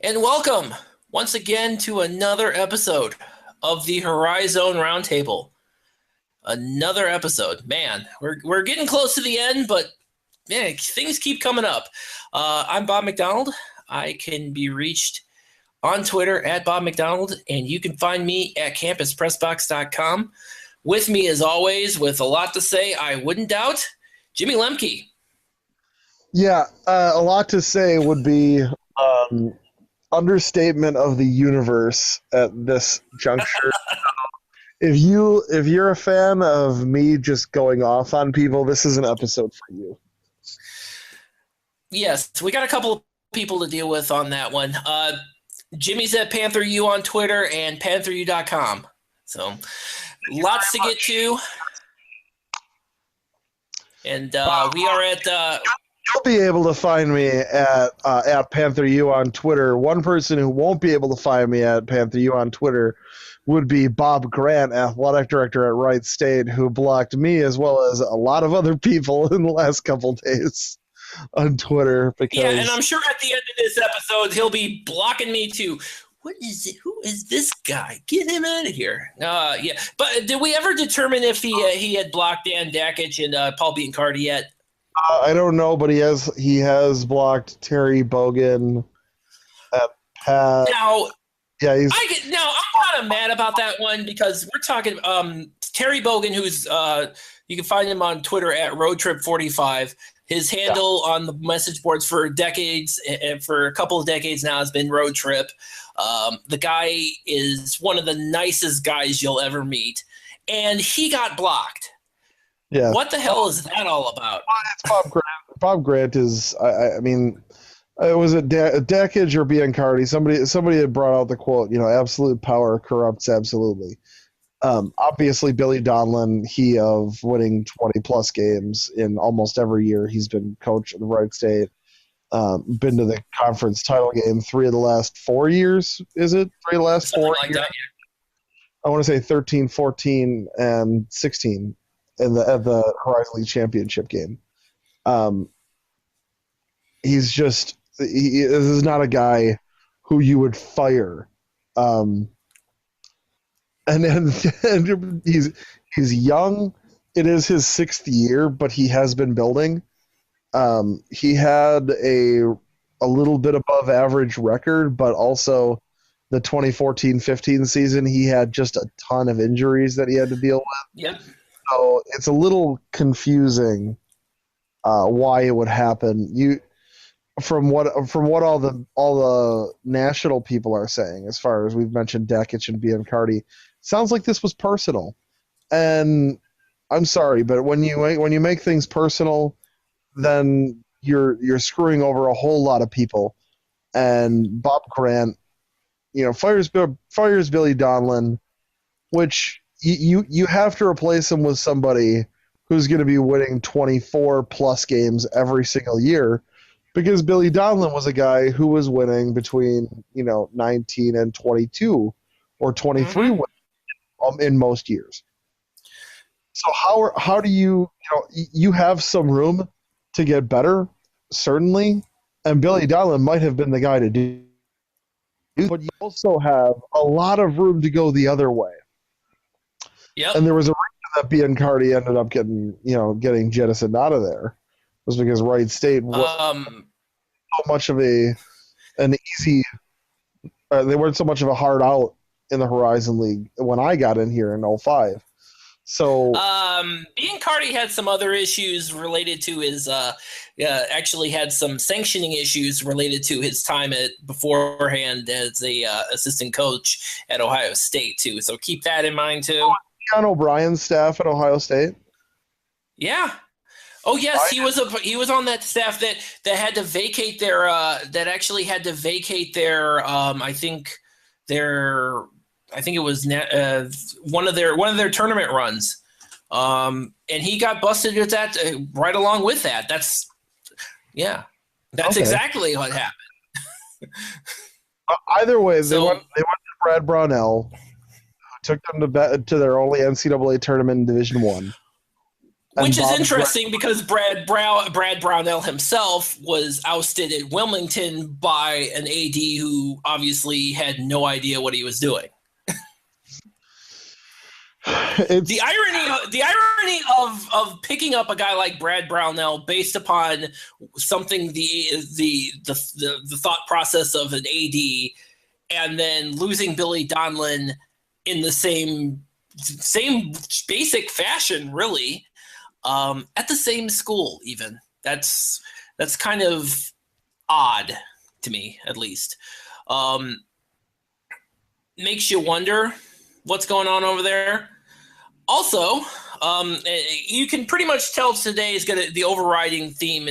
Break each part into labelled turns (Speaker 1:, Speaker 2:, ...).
Speaker 1: And welcome once again to another episode of the HoriZone Roundtable. Another episode. Man, we're getting close to the end, but man, things keep coming up. I'm Bob McDonald. I can be reached on Twitter at Bob McDonald, and you can find me at campuspressbox.com. With me, as always, with a lot to say, I wouldn't doubt, Jimmy Lemke.
Speaker 2: Yeah, a lot to say would be understatement of the universe at this juncture. If you're a fan of me just going off on people, this is an episode for you.
Speaker 1: Yes, we got a couple of people to deal with on that one. Jimmy's at PantherU on Twitter and PantherU.com. So lots to get to. And we are at...
Speaker 2: You'll be able to find me at PantherU on Twitter. One person who won't be able to find me at PantherU on Twitter would be Bob Grant, athletic director at Wright State, who blocked me as well as a lot of other people in the last couple days on Twitter.
Speaker 1: Yeah, and I'm sure at the end of this episode, he'll be blocking me too. What is it? Who is this guy? Get him out of here. Yeah, but did we ever determine if he had blocked Dan Dakich and Paul Biancardi yet?
Speaker 2: I don't know, but he has blocked Terry Bogan, Pat.
Speaker 1: Now,
Speaker 2: yeah,
Speaker 1: I'm kind of mad about that one because we're talking Terry Bogan, who's you can find him on Twitter at RoadTrip45. His handle on the message boards for decades, and for a couple of decades now, has been Road Trip. The guy is one of the nicest guys you'll ever meet, and he got blocked.
Speaker 2: Yeah.
Speaker 1: What the hell is that all about?
Speaker 2: It's Bob Grant. Bob Grant is, I mean, was it Dakich or Biancardi? Somebody had brought out the quote, absolute power corrupts absolutely. Obviously, Billy Donlin, he of winning 20-plus games in almost every year he's been coach at the Wright State. Been to the conference title game 3 of the last 4 years, is it? 3 of the last
Speaker 1: Something
Speaker 2: 4
Speaker 1: like
Speaker 2: years?
Speaker 1: that, yeah.
Speaker 2: I want to say 13, 14, and 16. At the HoriZone League championship game. This is not a guy who you would fire. And he's young. It is his 6th year, but he has been building. He had a little bit above average record, but also the 2014-15 season, he had just a ton of injuries that he had to deal with.
Speaker 1: Yep.
Speaker 2: So it's a little confusing why it would happen. From what all the national people are saying, as far as we've mentioned Dakich and Biancardi, sounds like this was personal. And I'm sorry, but when you make things personal, then you're screwing over a whole lot of people. And Bob Grant, fires Billy Donlin, which. You have to replace him with somebody who's going to be winning 24-plus games every single year, because Billy Donlin was a guy who was winning between 19 and 22 or 23 wins in most years. So how do you have some room to get better, certainly, and Billy Donlin might have been the guy to do, but you also have a lot of room to go the other way.
Speaker 1: Yep.
Speaker 2: And there was a reason that Biancardi ended up getting jettisoned out of there. It was because Wright State was so much of an easy. They weren't so much of a hard out in the HoriZone League when I got in here in 2005. So
Speaker 1: Biancardi had some other issues related to his actually had some sanctioning issues related to his time beforehand as a assistant coach at Ohio State too. So keep that in mind too.
Speaker 2: On O'Brien's staff at Ohio State.
Speaker 1: Yeah. Oh yes, he was on that staff that had to vacate their I think it was one of their tournament runs. And he got busted at that right along with that. That's exactly what happened.
Speaker 2: Either way, they went to Brad Brownell, who took them to their only NCAA tournament in Division I.
Speaker 1: Which is interesting because Brad Brownell himself was ousted at Wilmington by an AD who obviously had no idea what he was doing. The irony of picking up a guy like Brad Brownell based upon something the thought process of an AD, and then losing Billy Donlin in the same basic fashion, really. At the same school, even that's kind of odd to me, at least. Makes you wonder what's going on over there. Also, you can pretty much tell today is the overriding theme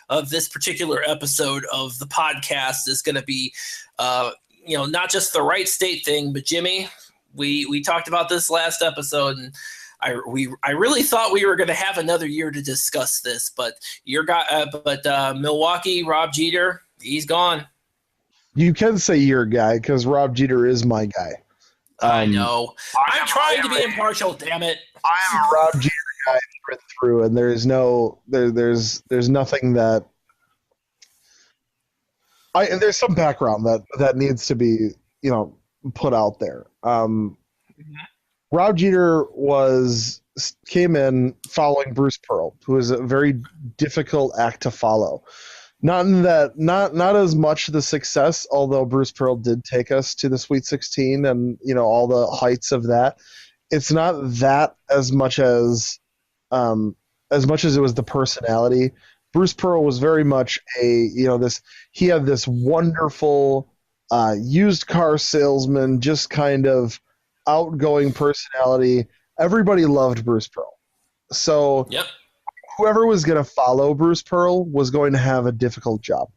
Speaker 1: of this particular episode of the podcast is going to be, not just the Wright State thing, but Jimmy, we talked about this last episode, and I really thought we were going to have another year to discuss this, but Milwaukee, Rob Jeter, he's gone.
Speaker 2: You can say your guy because Rob Jeter is my guy.
Speaker 1: I know. I'm trying to be impartial. Damn it!
Speaker 2: I am a Rob Jeter guy through, and there's nothing that. There's some background that needs to be put out there. Rob Jeter came in following Bruce Pearl, who was a very difficult act to follow. Not as much the success, although Bruce Pearl did take us to the Sweet 16 and all the heights of that. It's not that as much as it was the personality. Bruce Pearl was very much he had this wonderful used car salesman, just kind of outgoing personality. Everybody loved Bruce Pearl. So
Speaker 1: yep.
Speaker 2: Whoever was going to follow Bruce Pearl was going to have a difficult job.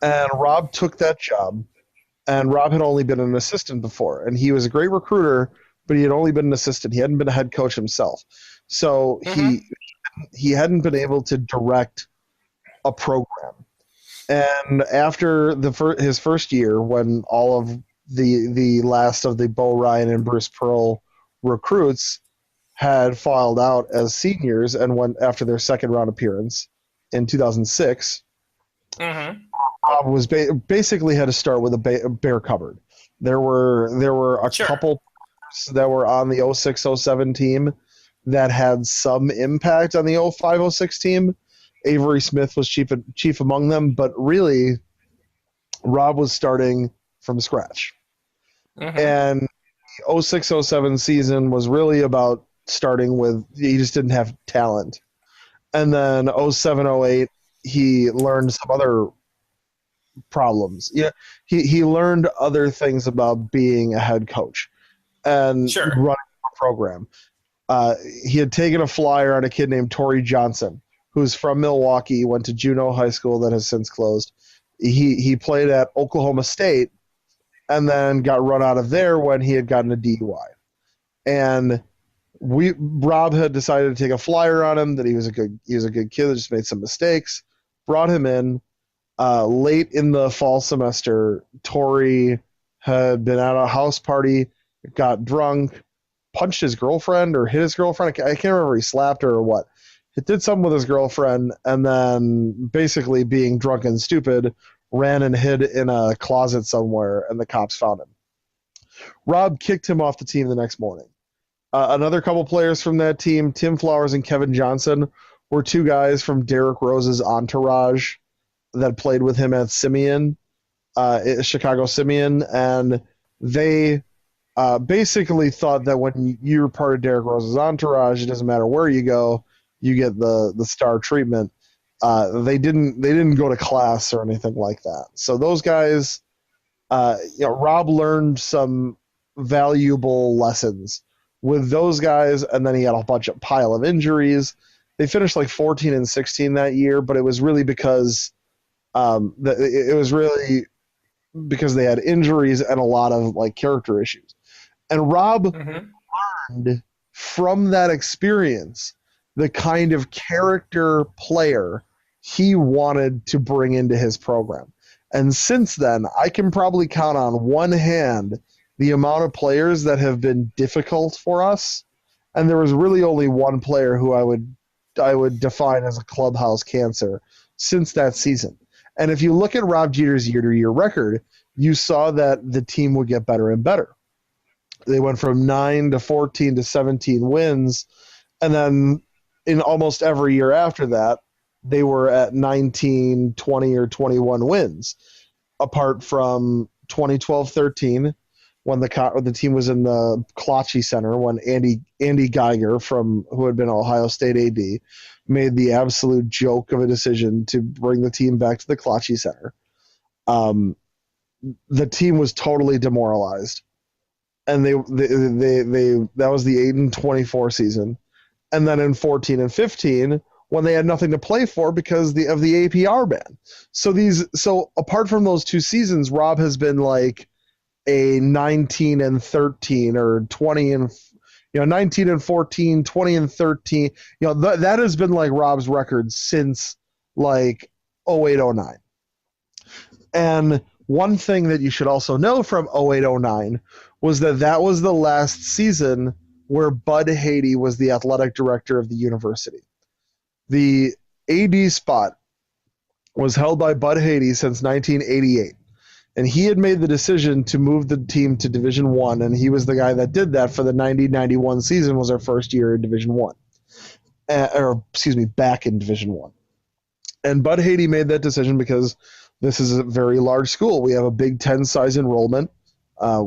Speaker 2: And Rob took that job, and Rob had only been an assistant before, and he was a great recruiter, but he had only been an assistant. He hadn't been a head coach himself. So he hadn't been able to direct a program. And after his first year, when all of the last of the Bo Ryan and Bruce Pearl recruits had filed out as seniors and went after their second round appearance in 2006, Rob was basically had to start with a bare cupboard. There were a couple that were on the 06-07 team that had some impact on the 05-06 team. Avery Smith was chief among them, but really, Rob was starting from scratch. And the 06-07 season was really about starting with, he just didn't have talent. And then 07-08, he learned some other problems. Yeah, he learned other things about being a head coach and running a program. He had taken a flyer on a kid named Torrey Johnson, who's from Milwaukee, went to Juneau High School that has since closed. He played at Oklahoma State and then got run out of there when he had gotten a DUI. And Rob had decided to take a flyer on him that he was a good kid that just made some mistakes. Brought him in late in the fall semester. Torrey had been at a house party, got drunk, punched his girlfriend or hit his girlfriend. I can't remember if he slapped her or what. He did something with his girlfriend, and then basically being drunk and stupid, ran and hid in a closet somewhere, and the cops found him. Rob kicked him off the team the next morning. Another couple players from that team, Tim Flowers and Kevin Johnson, were two guys from Derrick Rose's entourage that played with him at Simeon, Chicago Simeon, and they basically thought that when you're part of Derrick Rose's entourage, it doesn't matter where you go, you get the star treatment. They didn't go to class or anything like that. So those guys, Rob learned some valuable lessons with those guys, and then he had a pile of injuries. They finished like 14-16 that year, but it was really because they had injuries and a lot of like character issues. And Rob learned from that experience the kind of character player he wanted to bring into his program. And since then, I can probably count on one hand the amount of players that have been difficult for us and there was really only one player who I would define as a clubhouse cancer since that season. And if you look at Rob Jeter's year-to-year record, you saw that the team would get better and better. They went from 9 to 14 to 17 wins, and then in almost every year after that, they were at 19, 20, or 21 wins, apart from 2012-13 when the team was in the Klotchie Center when Andy Geiger, who had been Ohio State AD, made the absolute joke of a decision to bring the team back to the Klotchie Center. The team was totally demoralized, and they that was the 8-24 season, and then in 14 and 15 when they had nothing to play for because of the APR ban. So apart from those two seasons, Rob has been like a 19 and 13 or 20 and 19 and 14, 20 and 13. That has been like Rob's record since like 08-09. And one thing that you should also know from 08-09 was that was the last season where Bud Haedy was the athletic director of the university. The AD spot was held by Bud Haedy since 1988. And he had made the decision to move the team to Division I, and he was the guy that did that for the 90-91 season, was our first year in Division I. Back in Division I. And Bud Haedy made that decision because this is a very large school. We have a Big Ten size enrollment. There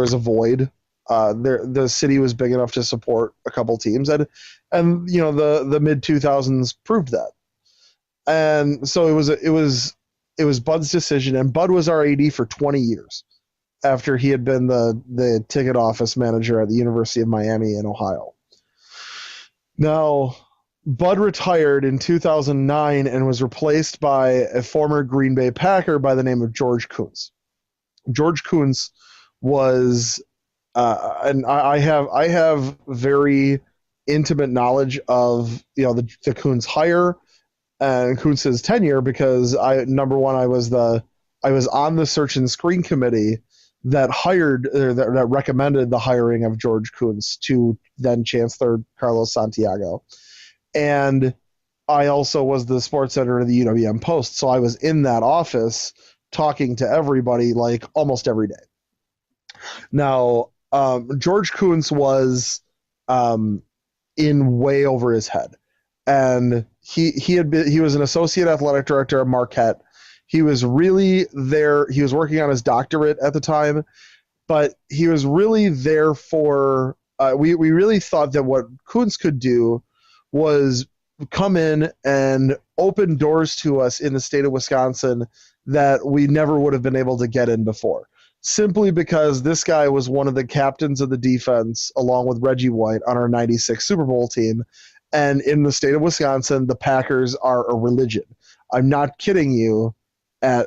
Speaker 2: is a void. The city was big enough to support a couple teams, and the mid-2000s proved that. And so it was Bud's decision, and Bud was our AD for 20 years after he had been the ticket office manager at the University of Miami in Ohio. Now, Bud retired in 2009 and was replaced by a former Green Bay Packer by the name of George Kuntz. George Kuntz was, and I have very intimate knowledge of the Kuntz hire and Kuntz's tenure because I was on the search and screen committee that that recommended the hiring of George Kuntz to then Chancellor Carlos Santiago. And I also was the sports editor of the UWM Post, so I was in that office talking to everybody like almost every day. Now, George Kuntz was in way over his head, and he was an associate athletic director at Marquette. He was really there. He was working on his doctorate at the time, but he was really there for. We really thought that what Kuntz could do was come in and open doors to us in the state of Wisconsin that we never would have been able to get in before. Simply because this guy was one of the captains of the defense, along with Reggie White, on our 96 Super Bowl team. And in the state of Wisconsin, the Packers are a religion. I'm not kidding you. At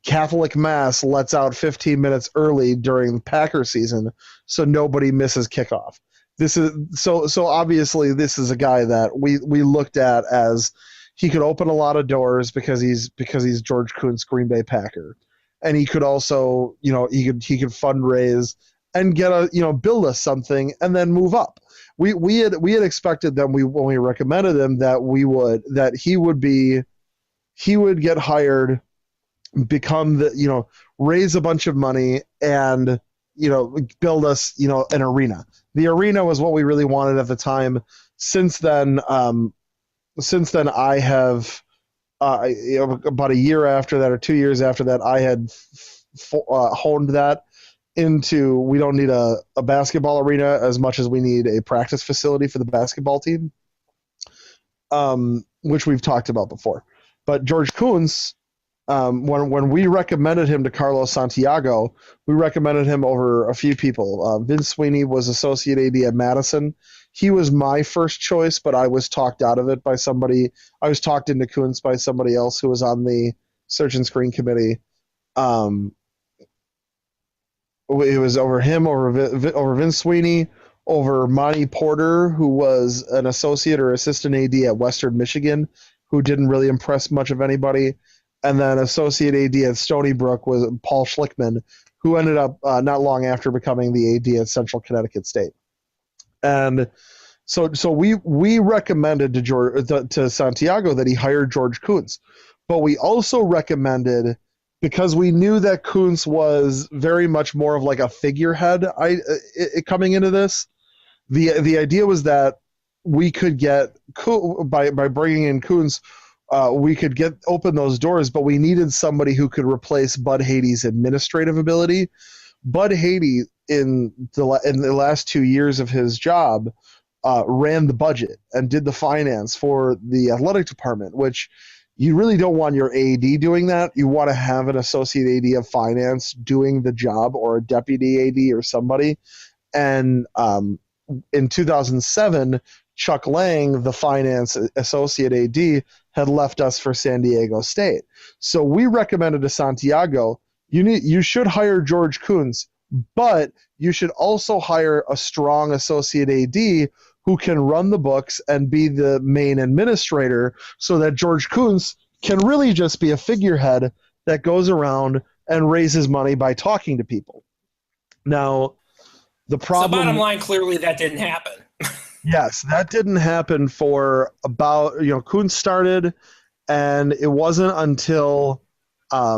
Speaker 2: Catholic Mass lets out 15 minutes early during Packer season so nobody misses kickoff. This is so obviously this is a guy that we looked at as he could open a lot of doors because he's George Kuntz, Green Bay Packer. And he could also, he could fundraise and get build us something and then move up. We had expected that when we recommended him that he would get hired, become raise a bunch of money and build us an arena. The arena was what we really wanted at the time. Since then I have about a year after that or 2 years after that, I had honed that into we don't need a basketball arena as much as we need a practice facility for the basketball team, which we've talked about before. But George Kuntz, when we recommended him to Carlos Santiago, we recommended him over a few people. Vince Sweeney was associate AD at Madison. He was my first choice, but I was talked out of it by somebody. I was talked into Kuntz by somebody else who was on the search and screen committee. It was over him, over Vince Sweeney, over Monty Porter, who was an associate or assistant AD at Western Michigan, who didn't really impress much of anybody. And then associate AD at Stony Brook was Paul Schlickman, who ended up not long after becoming the AD at Central Connecticut State. And so we recommended to Santiago that he hired George Kuntz, but we also recommended, because we knew that Kuntz was very much more of like a figurehead. Coming into this, the idea was that we could get by bringing in Kuntz, we could open those doors, but we needed somebody who could replace Bud Hady's administrative ability. Bud Hady, in the last 2 years of his job, ran the budget and did the finance for the athletic department, which you really don't want your AD doing that. You want to have an associate AD of finance doing the job, or a deputy AD or somebody. And in 2007, Chuck Lang, the finance associate AD, had left us for San Diego State. So we recommended to Santiago, you should hire George Kuntz, but you should also hire a strong associate AD who can run the books and be the main administrator, so that George Kuntz can really just be a figurehead that goes around and raises money by talking to people. Now, the problem...
Speaker 1: So bottom line, clearly that didn't happen.
Speaker 2: Yes, that didn't happen for about, Kuntz started, and it wasn't until I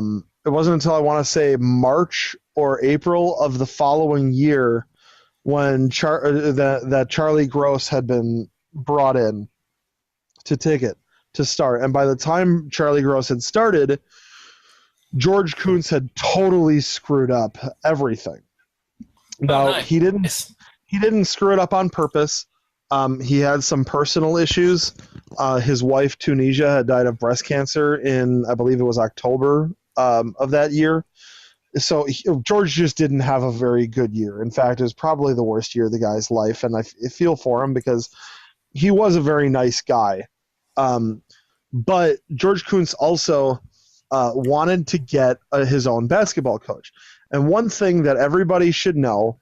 Speaker 2: want to say March or April of the following year when that Charlie Gross had been brought in to start. And by the time Charlie Gross had started, George Kuntz had totally screwed up everything. Now,
Speaker 1: nice.
Speaker 2: He didn't screw it up on purpose. He had some personal issues. His wife, Tunisia, had died of breast cancer in, I believe it was October of that year. So George just didn't have a very good year. In fact, it was probably the worst year of the guy's life, and I feel for him because he was a very nice guy. But George Kuntz also wanted to get his own basketball coach. And one thing that everybody should know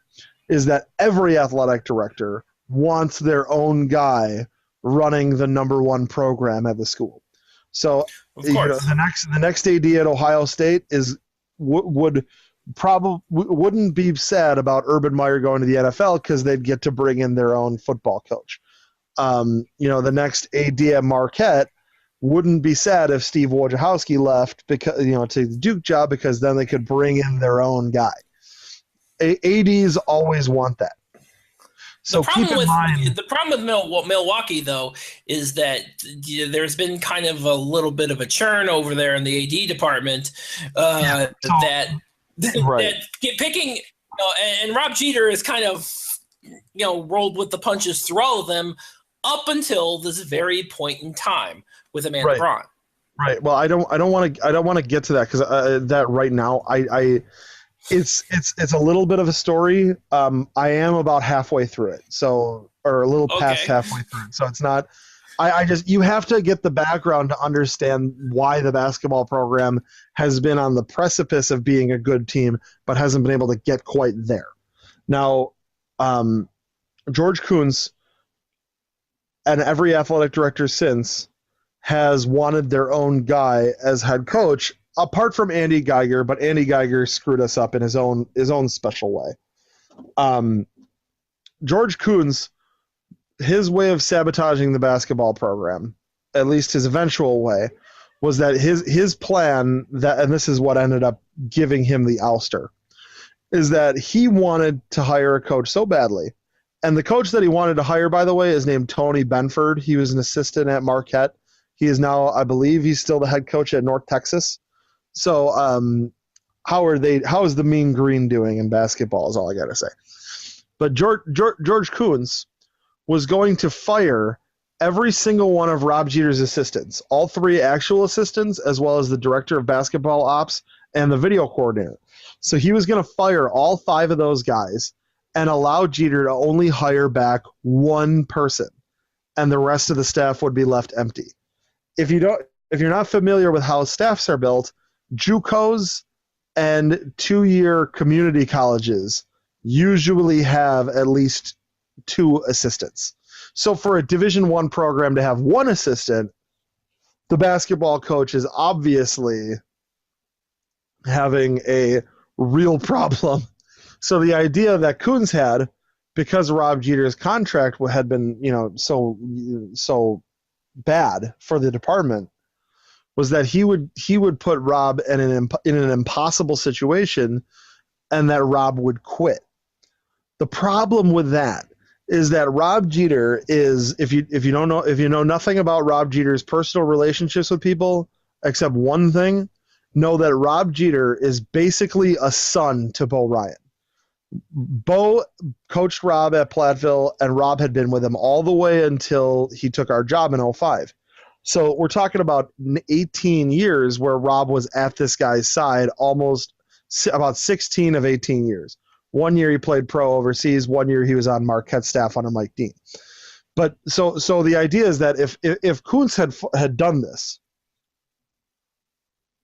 Speaker 2: is that every athletic director wants their own guy running the number one program at the school. So the next AD at Ohio State wouldn't be sad about Urban Meyer going to the NFL, because they'd get to bring in their own football coach. The next AD at Marquette wouldn't be sad if Steve Wojciechowski left because to the Duke job, because then they could bring in their own guy. ADs always want that. So the problem with Milwaukee, though, is that there's been kind of a little bit of a churn over there in the AD department. Picking, and Rob Jeter is kind of, rolled with the punches through all of them up until this very point in time with Amanda Braun. Right. Well, I don't want to get to that, because that right now It's a little bit of a story. I am about halfway through it, or a little past halfway through it. So it's not. You have to get the background to understand why the basketball program has been on the precipice of being a good team, but hasn't been able to get quite there. Now, George Kuntz and every athletic director since has wanted their own guy as head coach, apart from Andy Geiger, but Andy Geiger screwed us up in his own special way. George Kuntz, his way of sabotaging the basketball program, at least his eventual way, was that his plan, and this is what ended up giving him the ouster, is that he wanted to hire a coach so badly. And the coach that he wanted to hire, by the way, is named Tony Benford. He was an assistant at Marquette. He is now, I believe, he's still the head coach at North Texas. So how is the Mean Green doing in basketball is all I got to say. But George Kuntz was going to fire every single one of Rob Jeter's assistants, all three actual assistants, as well as the director of basketball ops and the video coordinator. So he was going to fire all 5 of those guys and allow Jeter to only hire back one person, and the rest of the staff would be left empty. If you're not familiar with how staffs are built, JUCOs and 2-year community colleges usually have at least 2 assistants. So for a Division I program to have 1 assistant, the basketball coach is obviously having a real problem. So the idea that Kuntz had because Rob Jeter's contract had been, so bad for the department, was that he would put Rob in an impossible situation, and that Rob would quit. The problem with that is that Rob Jeter is, if you know nothing about Rob Jeter's personal relationships with people except one thing, know that Rob Jeter is basically a son to Bo Ryan. Bo coached Rob at Platteville, and Rob had been with him all the way until he took our job in 2005. So we're talking about 18 years where Rob was at this guy's side, almost about 16 of 18 years. 1 year he played pro overseas. 1 year he was on Marquette's staff under Mike Dean. But so the idea is that if Kuntz had done this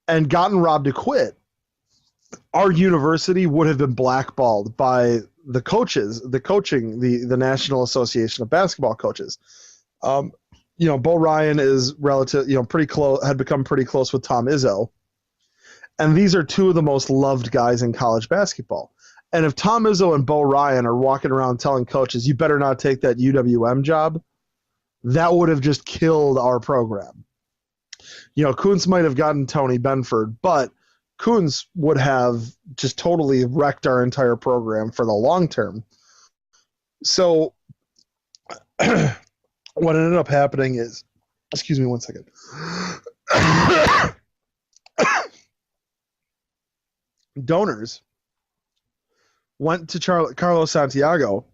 Speaker 2: and gotten Rob to quit, our university would have been blackballed by the coaches, the National Association of Basketball Coaches. Bo Ryan is pretty close, had become pretty close with Tom Izzo. And these are two of the most loved guys in college basketball. And if Tom Izzo and Bo Ryan are walking around telling coaches, you better not take that UWM job, that would have just killed our program. Kuntz might have gotten Tony Benford, but Kuntz would have just totally wrecked our entire program for the long term. So what ended up happening is, excuse me one second. Donors went to Carlos Santiago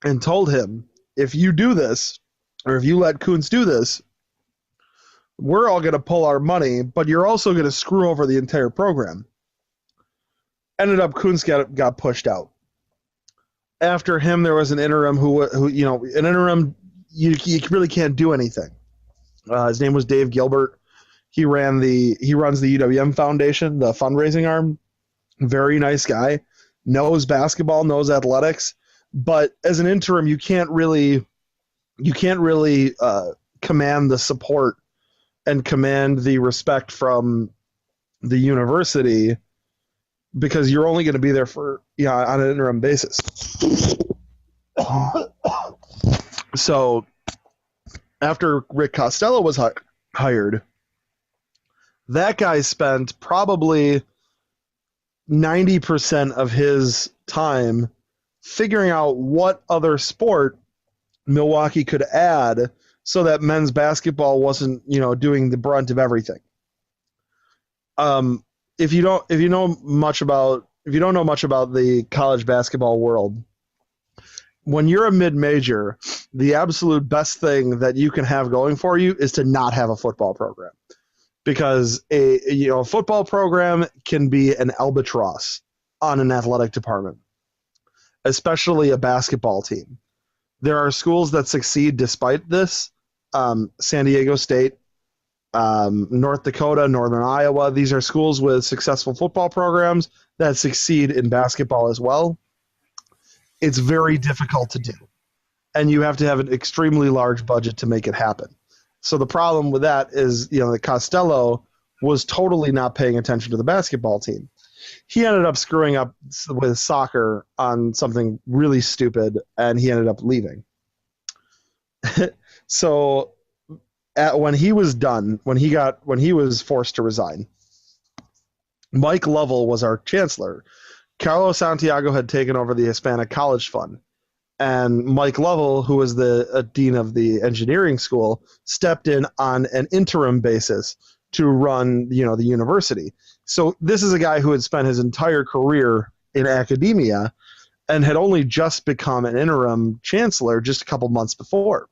Speaker 2: and told him, if you do this, or if you let Kuntz do this, we're all going to pull our money, but you're also going to screw over the entire program. Ended up, Kuntz got pushed out. After him, there was an interim you really can't do anything. His name was Dave Gilbert. He runs the UWM Foundation, the fundraising arm. Very nice guy. Knows basketball, knows athletics, but as an interim, you can't really command the support and command the respect from the university, because you're only going to be there for on an interim basis. So after Rick Costello was hired, that guy spent probably 90% of his time figuring out what other sport Milwaukee could add so that men's basketball wasn't, doing the brunt of everything. If you don't know much about the college basketball world, when you're a mid-major, the absolute best thing that you can have going for you is to not have a football program. Because a football program can be an albatross on an athletic department, especially a basketball team. There are schools that succeed despite this. San Diego State, North Dakota, Northern Iowa. These are schools with successful football programs that succeed in basketball as well. It's very difficult to do, and you have to have an extremely large budget to make it happen. So the problem with that is, the Costello was totally not paying attention to the basketball team. He ended up screwing up with soccer on something really stupid, and he ended up leaving. So when he was done, when he was forced to resign, Mike Lovell was our chancellor. Carlos Santiago had taken over the Hispanic College Fund. And Mike Lovell, who was the dean of the engineering school, stepped in on an interim basis to run, the university. So this is a guy who had spent his entire career in academia and had only just become an interim chancellor just a couple months before.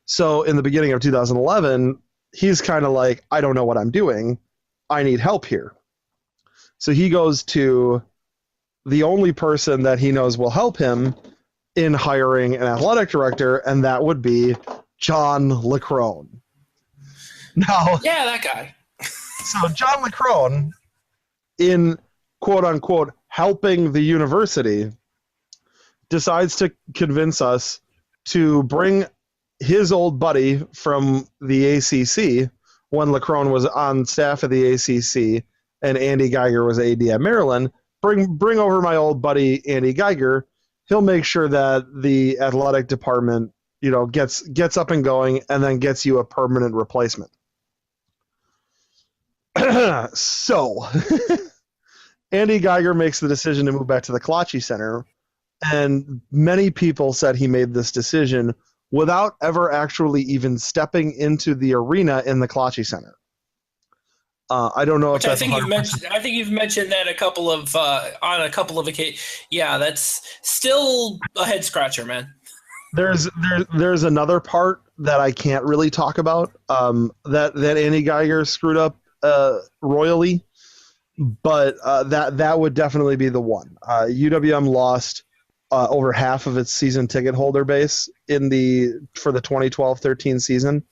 Speaker 2: So in the beginning of 2011, he's kind of like, I don't know what I'm doing. I need help here. So he goes to the only person that he knows will help him in hiring an athletic director, and that would be John LeCrone. Now,
Speaker 1: yeah, that guy.
Speaker 2: So John LeCrone, in quote-unquote helping the university, decides to convince us to bring his old buddy from the ACC, when LeCrone was on staff at the ACC and Andy Geiger was AD at Maryland, bring over my old buddy Andy Geiger, he'll make sure that the athletic department, gets up and going, and then gets you a permanent replacement. So, Andy Geiger makes the decision to move back to the Kalachi Center, and many people said he made this decision without ever actually even stepping into the arena in the Kalachi Center. I don't know if that's 100%.
Speaker 1: I think you've mentioned that on a couple of occasions. Yeah, that's still a head scratcher, man.
Speaker 2: There's another part that I can't really talk about, that Andy Geiger screwed up royally, but that would definitely be the one. UWM lost over half of its season ticket holder base for the 2012-13 season.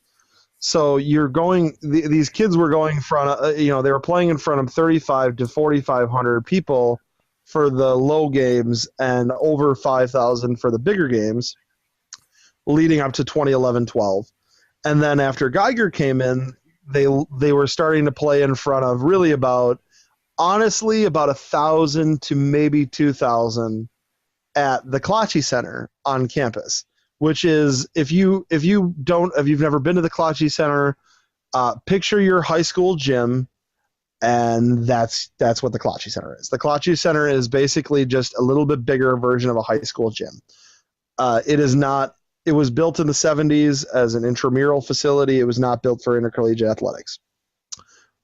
Speaker 2: So these kids were going in front of, they were playing in front of 35 to 4,500 people for the low games and over 5,000 for the bigger games leading up to 2011-12. And then after Geiger came in, they were starting to play in front of really about 1,000 to maybe 2,000 at the Kalachi Center on campus. Which is, if you've never been to the Kalachi Center, picture your high school gym, and that's what the Kalachi Center is. The Kalachi Center is basically just a little bit bigger version of a high school gym. It was built in the 70s as an intramural facility. It was not built for intercollegiate athletics.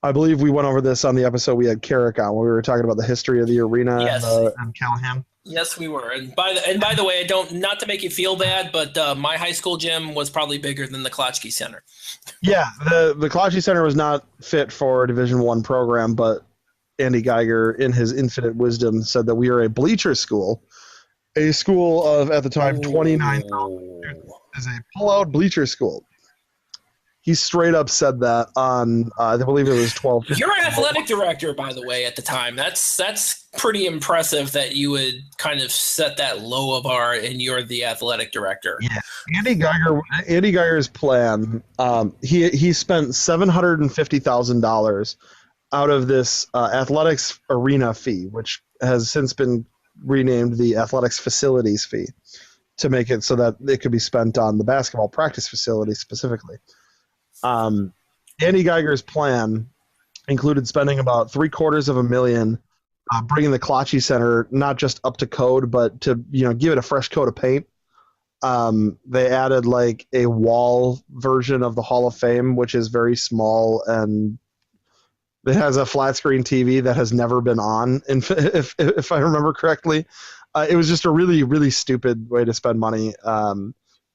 Speaker 2: I believe we went over this on the episode we had Carrick on when we were talking about the history of the arena.
Speaker 1: Yes.
Speaker 2: And Callahan.
Speaker 1: Yes, we were. And by the way, not to make you feel bad, but my high school gym was probably bigger than the Kalachi Center.
Speaker 2: Yeah, the Kalachi Center was not fit for a Division I program, but Andy Geiger, in his infinite wisdom, said that we are a bleacher school, a school of, at the time, 29,000 is a pull-out bleacher school. He straight up said that on, I believe it was 12.
Speaker 1: You're an athletic director, by the way, at the time. That's pretty impressive that you would kind of set that low a bar and you're the athletic director.
Speaker 2: Yeah. Andy Geiger's plan, he spent $750,000 out of this athletics arena fee, which has since been renamed the athletics facilities fee, to make it so that it could be spent on the basketball practice facility specifically. Andy Geiger's plan included spending about $750,000, bringing the Kalachi Center not just up to code, but to give it a fresh coat of paint. They added like a wall version of the Hall of Fame, which is very small, and it has a flat screen TV that has never been on. If I remember correctly, it was just a really, really stupid way to spend money.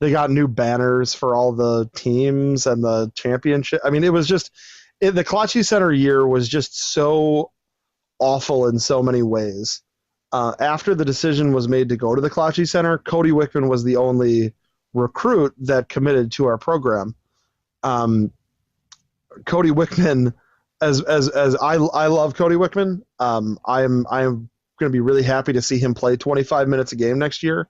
Speaker 2: They got new banners for all the teams and the championship. I mean, it was just the Kalachi Center year was just so awful in so many ways. After the decision was made to go to the Kalachi Center, Cody Wickman was the only recruit that committed to our program. Cody Wickman, as I love Cody Wickman, I'm going to be really happy to see him play 25 minutes a game next year.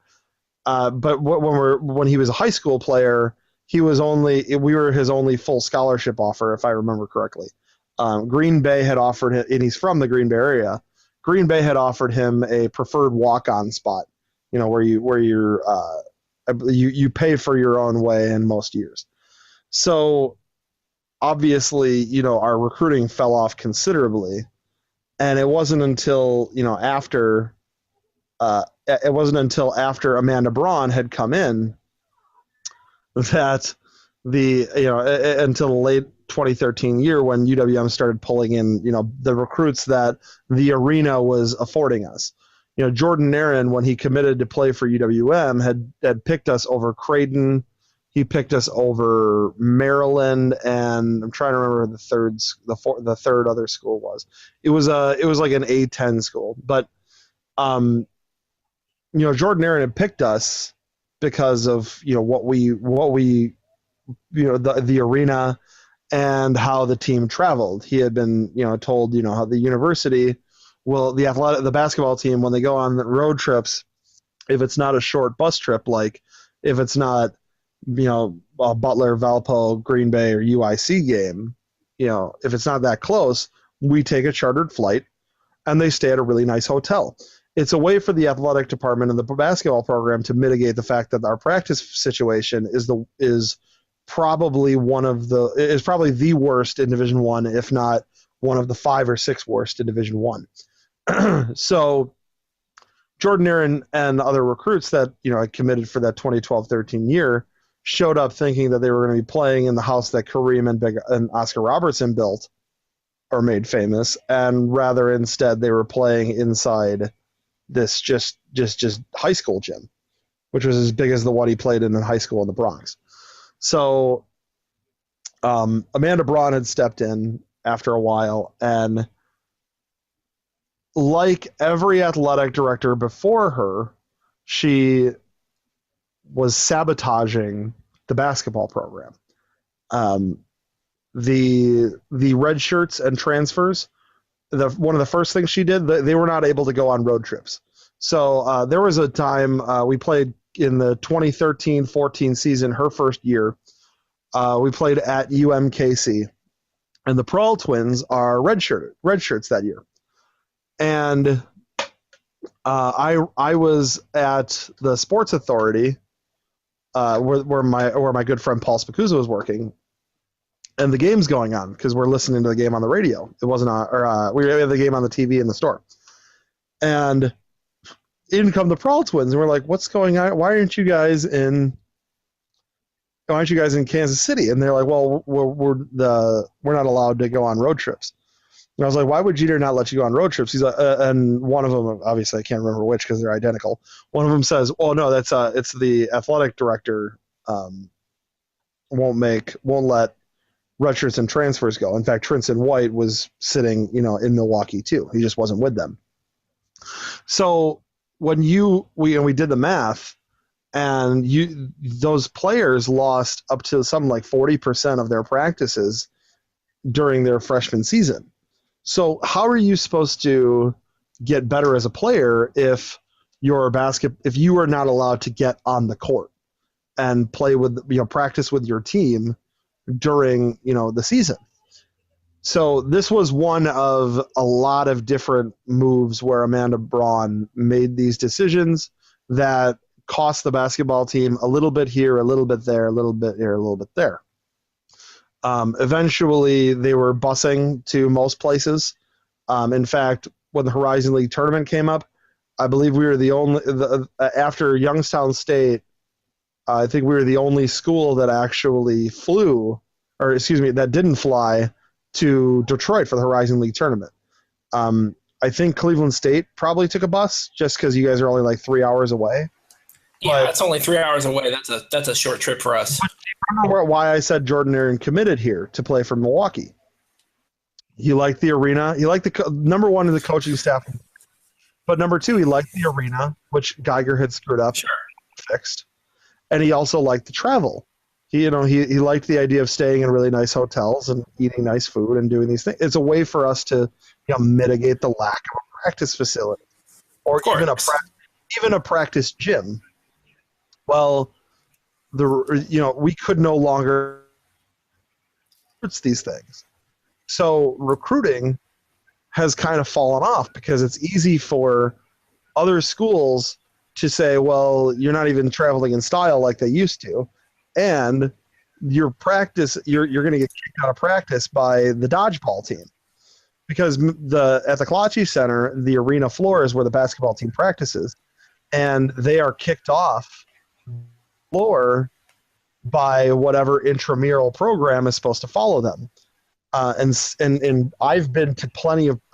Speaker 2: But when he was a high school player, we were his only full scholarship offer, if I remember correctly. Green Bay had offered him, and he's from the Green Bay area. Green Bay had offered him a preferred walk-on spot, where you pay for your own way in most years. So obviously, our recruiting fell off considerably, and it wasn't until after Amanda Braun had come in that until the late 2013 year when UWM started pulling in, the recruits that the arena was affording us. Jordan Aaron, when he committed to play for UWM, had picked us over Creighton. He picked us over Maryland, and I'm trying to remember the third other school was. It was like an A10 school, but Jordan Aaron had picked us because of what we the arena and how the team traveled. He had been told how the university the basketball team, when they go on road trips, if it's not a short bus trip, like if it's not a Butler, Valpo, Green Bay, or UIC game, if it's not that close, we take a chartered flight and they stay at a really nice hotel. it's a way for the athletic department and the basketball program to mitigate the fact that our practice situation is probably the worst in Division I, if not one of the 5 or 6 worst in Division I. So Jordan Aaron and other recruits that had committed for that 2012-13 year showed up thinking that they were going to be playing in the house that Kareem and Oscar Robertson built or made famous, and rather instead they were playing inside this just high school gym, which was as big as the one he played in high school in the Bronx. So Amanda Braun had stepped in after a while, and like every athletic director before her, she was sabotaging the basketball program. The red shirts and transfers, one of the first things she did, they were not able to go on road trips. So there was a time we played in the 2013-14 season, her first year. We played at UMKC, and the Pearl twins are red shirts that year. And I was at the Sports Authority where my good friend Paul Spicuzza was working, and the game's going on because we're listening to the game on the radio. It wasn't on, or we had the game on the TV in the store. And in come the Pearl twins, and we're like, "What's going on? Why aren't you guys in Kansas City?" And they're like, "Well, we're not allowed to go on road trips." And I was like, "Why would Jeter not let you go on road trips?" He's like, and one of them, obviously I can't remember which because they're identical. One of them says, "Oh no, it's the athletic director won't let redshirts and transfers go." In fact, Trinson White was sitting, in Milwaukee too. He just wasn't with them. So when we did the math, and those players lost up to something like 40% of their practices during their freshman season. So how are you supposed to get better as a player if you are not allowed to get on the court and play with, practice with your team during, the season? So this was one of a lot of different moves where Amanda Braun made these decisions that cost the basketball team a little bit here, a little bit there, a little bit here, a little bit there. Eventually, they were busing to most places. In fact, when the Horizon League tournament came up, I believe we were after Youngstown State, I think we were the only school that actually that didn't fly to Detroit for the Horizon League tournament. I think Cleveland State probably took a bus just because you guys are only like 3 hours away.
Speaker 1: Yeah, it's only 3 hours away. That's a short trip for us.
Speaker 2: Remember why I said Jordan Aaron committed here to play for Milwaukee? He liked the arena. He liked number one in the coaching staff, but number two, he liked the arena, which Geiger had screwed up, fixed, and he also liked the travel. He liked the idea of staying in really nice hotels and eating nice food and doing these things. It's a way for us to mitigate the lack of a practice facility or even a practice gym. Well, we could no longer these things. So recruiting has kind of fallen off because it's easy for other schools to say, well, you're not even traveling in style like they used to, and your practice, you're going to get kicked out of practice by the dodgeball team because at the Kalachi Center, the arena floor is where the basketball team practices, and they are kicked off floor by whatever intramural program is supposed to follow them. And I've been to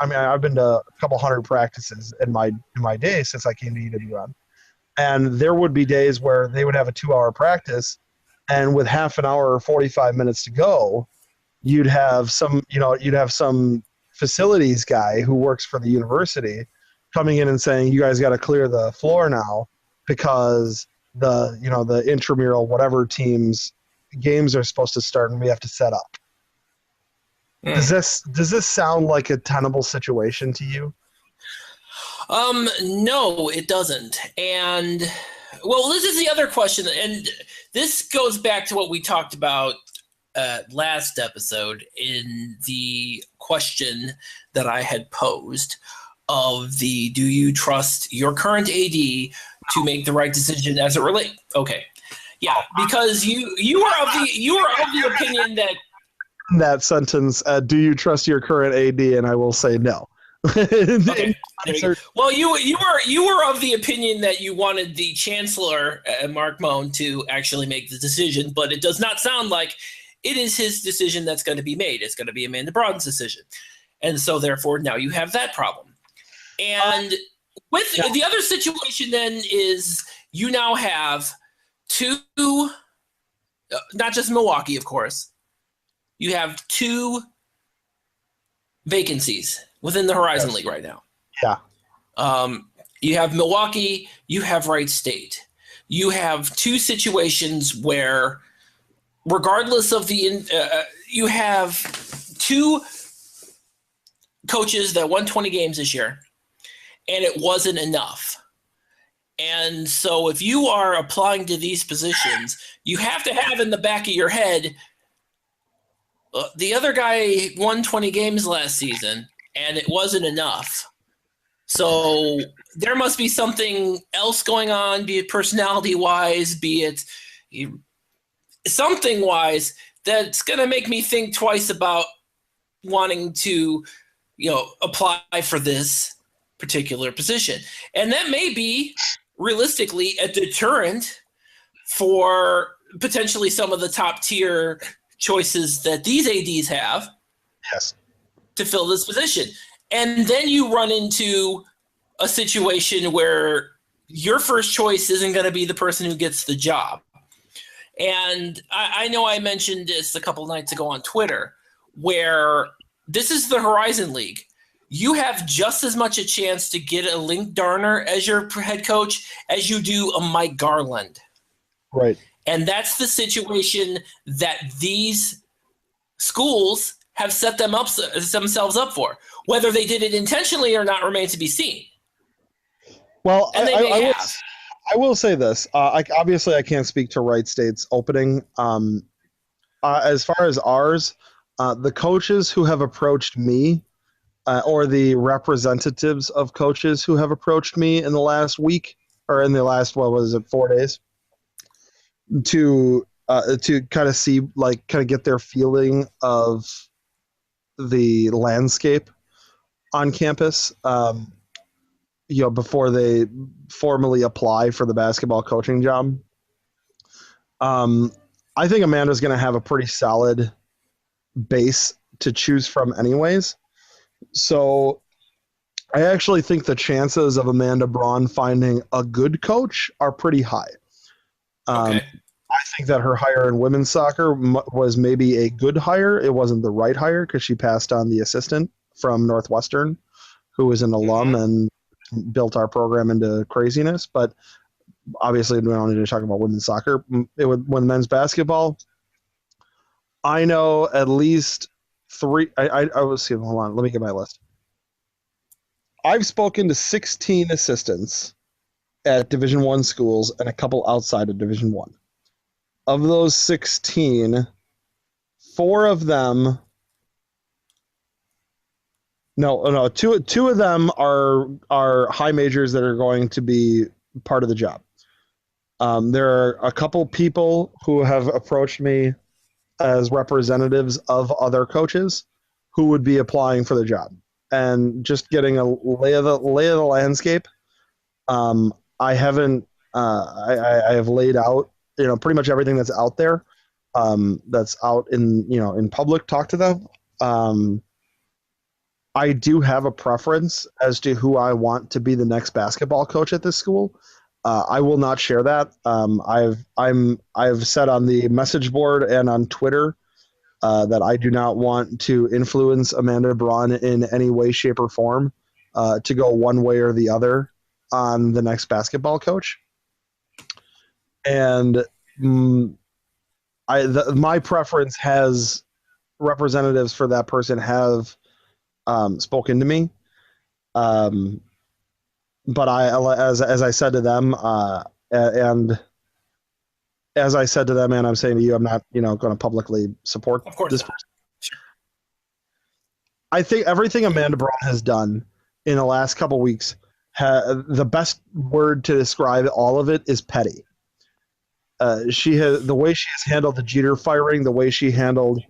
Speaker 2: I've been to a couple hundred practices in my day since I came to UWM. And there would be days where they would have a 2-hour practice, and with half an hour or 45 minutes to go, you'd have some facilities guy who works for the university coming in and saying, "You guys got to clear the floor now because the intramural whatever teams games are supposed to start and we have to set up." Does this sound like a tenable situation to you?
Speaker 1: No, it doesn't. And well, this is the other question, and this goes back to what we talked about last episode in the question that I had posed. of the do you trust your current AD to make the right decision as it relates? Okay, yeah, because you are of the opinion that
Speaker 2: that sentence, do you trust your current AD? And I will say no.
Speaker 1: Okay. Well, you were of the opinion that you wanted the chancellor, Mark Moan, to actually make the decision, but it does not sound like it is his decision that's going to be made. It's going to be Amanda Braun's decision, and so therefore now you have that problem. And with the other situation, then is you now have two, not just Milwaukee, of course. You have two vacancies within the HoriZone League right now.
Speaker 2: Yeah.
Speaker 1: You have Milwaukee, you have Wright State. You have two situations where, regardless of you have two coaches that won 20 games this year, and it wasn't enough. And so if you are applying to these positions, you have to have in the back of your head, the other guy won 20 games last season, and it wasn't enough. So there must be something else going on, be it personality-wise, be it something-wise, that's going to make me think twice about wanting to, apply for this particular position. And that may be, realistically, a deterrent for potentially some of the top-tier choices that these ADs have to fill this position. And then you run into a situation where your first choice isn't going to be the person who gets the job. And I know I mentioned this a couple nights ago on Twitter, where this is the HoriZone League. You have just as much a chance to get a Link Darner as your head coach as you do a Mike Garland.
Speaker 2: Right.
Speaker 1: And that's the situation that these schools have set themselves up for. Whether they did it intentionally or not remains to be seen.
Speaker 2: Well, I will say this. Obviously, I can't speak to Wright State's opening. As far as ours, the coaches who have approached me, or the representatives of coaches who have approached me in the last week, or in the last, 4 days, to kind of see, get their feeling of the landscape on campus, before they formally apply for the basketball coaching job. I think Amanda's going to have a pretty solid base to choose from anyways. So I actually think the chances of Amanda Braun finding a good coach are pretty high.
Speaker 1: Okay.
Speaker 2: I think that her hire in women's soccer was maybe a good hire. It wasn't the right hire because she passed on the assistant from Northwestern, who was an alum and built our program into craziness. But obviously, we don't need to talk about women's soccer. When men's basketball, I know at least three. I was see. Hold on, let me get my list. I've spoken to 16 assistants at Division I schools and a couple outside of Division I. Of those 16, 4 of them. No, two of them are high majors that are going to be part of the job. There are a couple people who have approached me as representatives of other coaches who would be applying for the job, and just getting a lay of the landscape. I haven't. I have laid out, pretty much everything that's out there, that's out in public. Talk to them. I do have a preference as to who I want to be the next basketball coach at this school. I will not share that. I've said on the message board and on Twitter that I do not want to influence Amanda Braun in any way, shape, or form to go one way or the other on the next basketball coach. And my preference has representatives for that person have spoken to me. But as I said to them, and as I said to them, and I'm saying to you, I'm not, going to publicly support this person. Sure. I think everything Amanda Braun has done in the last couple weeks, the best word to describe all of it is petty. The way she has handled the Jeter firing, the way she handled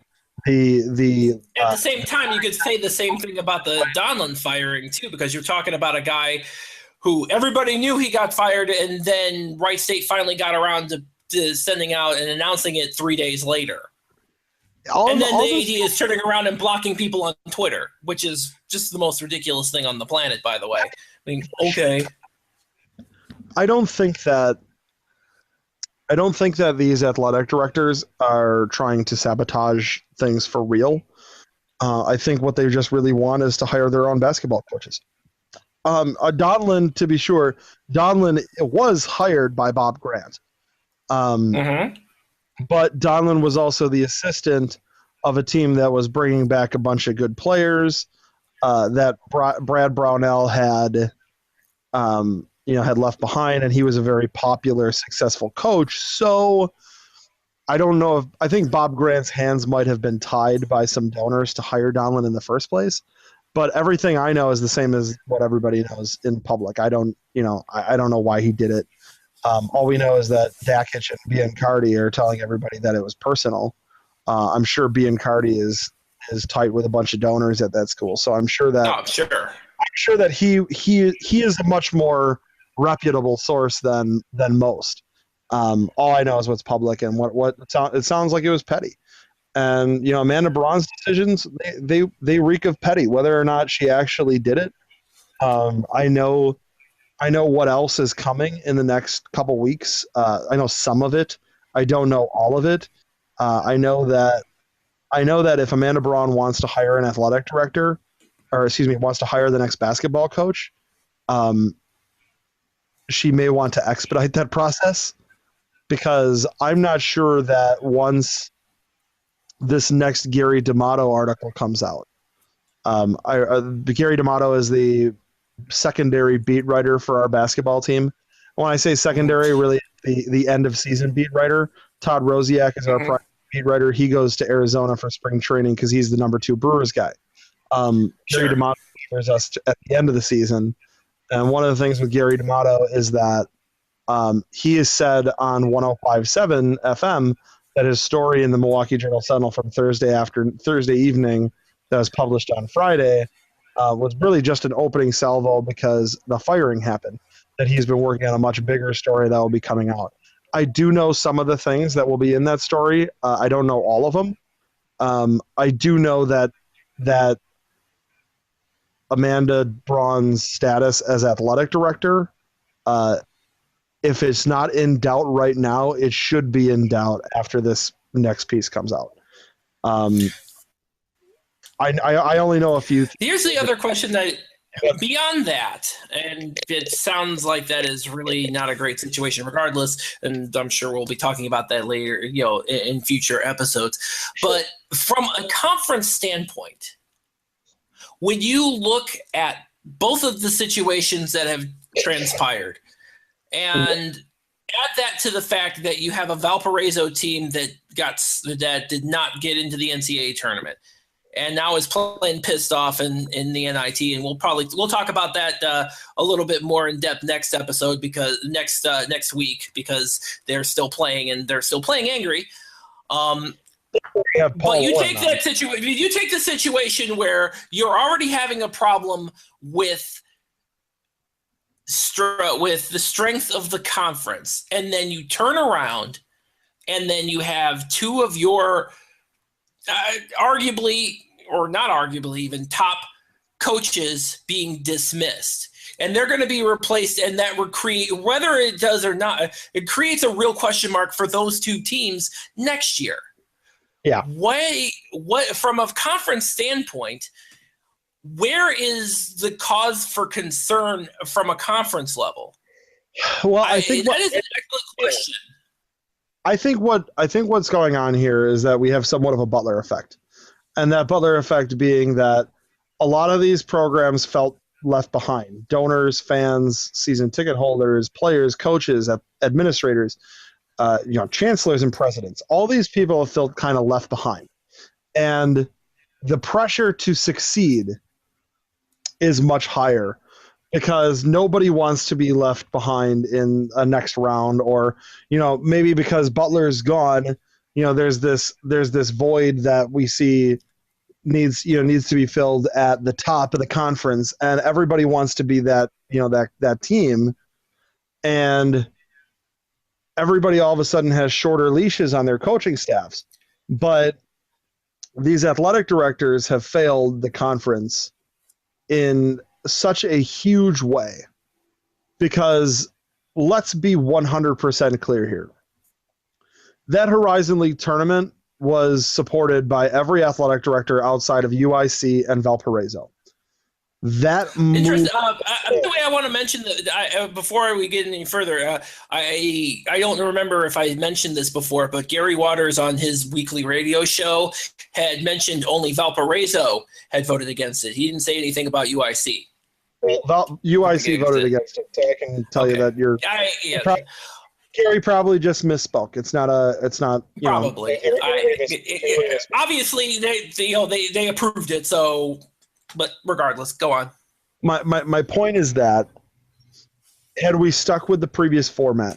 Speaker 2: the
Speaker 1: At the same time, you could say the same thing about the Donlin firing too, because you're talking about a guy who everybody knew he got fired, and then Wright State finally got around to sending out and announcing it 3 days later. And then the AD is turning around and blocking people on Twitter, which is just the most ridiculous thing on the planet, by the way. I mean, okay.
Speaker 2: I don't think that these athletic directors are trying to sabotage things for real. I think what they just really want is to hire their own basketball coaches. Donlin, to be sure, Donlin was hired by Bob Grant. But Donlin was also the assistant of a team that was bringing back a bunch of good players that Brad Brownell had left behind, and he was a very popular, successful coach. So I don't know I think Bob Grant's hands might have been tied by some donors to hire Donlin in the first place. But everything I know is the same as what everybody knows in public. I don't know why he did it. All we know is that Dakic and Biancardi are telling everybody that it was personal. I'm sure Biancardi is tight with a bunch of donors at that school, so I'm sure that he is a much more reputable source than most. All I know is what's public, and what it sounds like it was petty. And Amanda Braun's decisions, they reek of petty, whether or not she actually did it. I know what else is coming in the next couple weeks. I know some of it. I don't know all of it. I know that if Amanda Braun wants to hire an athletic director, wants to hire the next basketball coach, she may want to expedite that process, because I'm not sure that once this next Gary D'Amato article comes out, Gary D'Amato is the secondary beat writer for our basketball team. When I say secondary, really the end of season beat writer. Todd Rosiak is our primary beat writer. He goes to Arizona for spring training because he's the number 2 Brewers guy. Gary D'Amato covers us at the end of the season. And one of the things with Gary D'Amato is that he has said on 105.7 FM that his story in the Milwaukee Journal-Sentinel from Thursday evening that was published on Friday was really just an opening salvo because the firing happened, that he's been working on a much bigger story that will be coming out. I do know some of the things that will be in that story. I don't know all of them. I do know that Amanda Braun's status as athletic director, if it's not in doubt right now, it should be in doubt after this next piece comes out. I only know a few.
Speaker 1: Here's the other question that beyond that, and it sounds like that is really not a great situation regardless, and I'm sure we'll be talking about that later, in future episodes. But from a conference standpoint, when you look at both of the situations that have transpired and add that to the fact that you have a Valparaiso team that did not get into the NCAA tournament and now is playing pissed off in the NIT, and we'll talk about that a little bit more in depth next episode, because next week, because they're still playing and they're still playing angry. But you take that situation. You take the situation where you're already having a problem with the strength of the conference, and then you turn around, and then you have two of your arguably, or not arguably, even top coaches being dismissed, and they're going to be replaced, and that would create, whether it does or not, it creates a real question mark for those two teams next year.
Speaker 2: Yeah.
Speaker 1: What from a conference standpoint, where is the cause for concern from a conference level?
Speaker 2: Well, I think
Speaker 1: that is an excellent question.
Speaker 2: I think what's going on here is that we have somewhat of a Butler effect, and that Butler effect being that a lot of these programs felt left behind. Donors, fans, season ticket holders, players, coaches, administrators, chancellors and presidents. All these people have felt kind of left behind, and the pressure to succeed is much higher because nobody wants to be left behind in a next round, or maybe because Butler's gone, there's this void that we see needs to be filled at the top of the conference, and everybody wants to be that that team, and everybody all of a sudden has shorter leashes on their coaching staffs. But these athletic directors have failed the conference in such a huge way, because let's be 100% clear here. That Horizon League tournament was supported by every athletic director outside of UIC and Valparaiso. That
Speaker 1: interesting. The way I want to mention that before we get any further, I don't remember if I mentioned this before, but Gary Waters on his weekly radio show had mentioned only Valparaiso had voted against it. He didn't say anything about UIC.
Speaker 2: UIC voted against it, so I can tell you that Gary probably just misspoke. It's not.
Speaker 1: Probably. Obviously, they approved it. So, but regardless, go on.
Speaker 2: My point is that had we stuck with the previous format,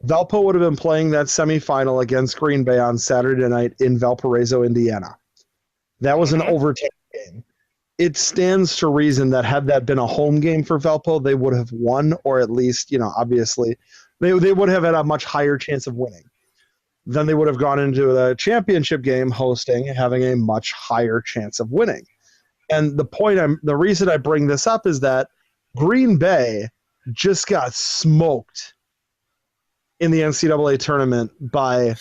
Speaker 2: Valpo would have been playing that semifinal against Green Bay on Saturday night in Valparaiso, Indiana. That was an overtime game. It stands to reason that had that been a home game for Valpo, they would have won, or at least, obviously, they would have had a much higher chance of winning. Then they would have gone into the championship game hosting, having a much higher chance of winning. And the reason I bring this up is that Green Bay just got smoked in the NCAA tournament by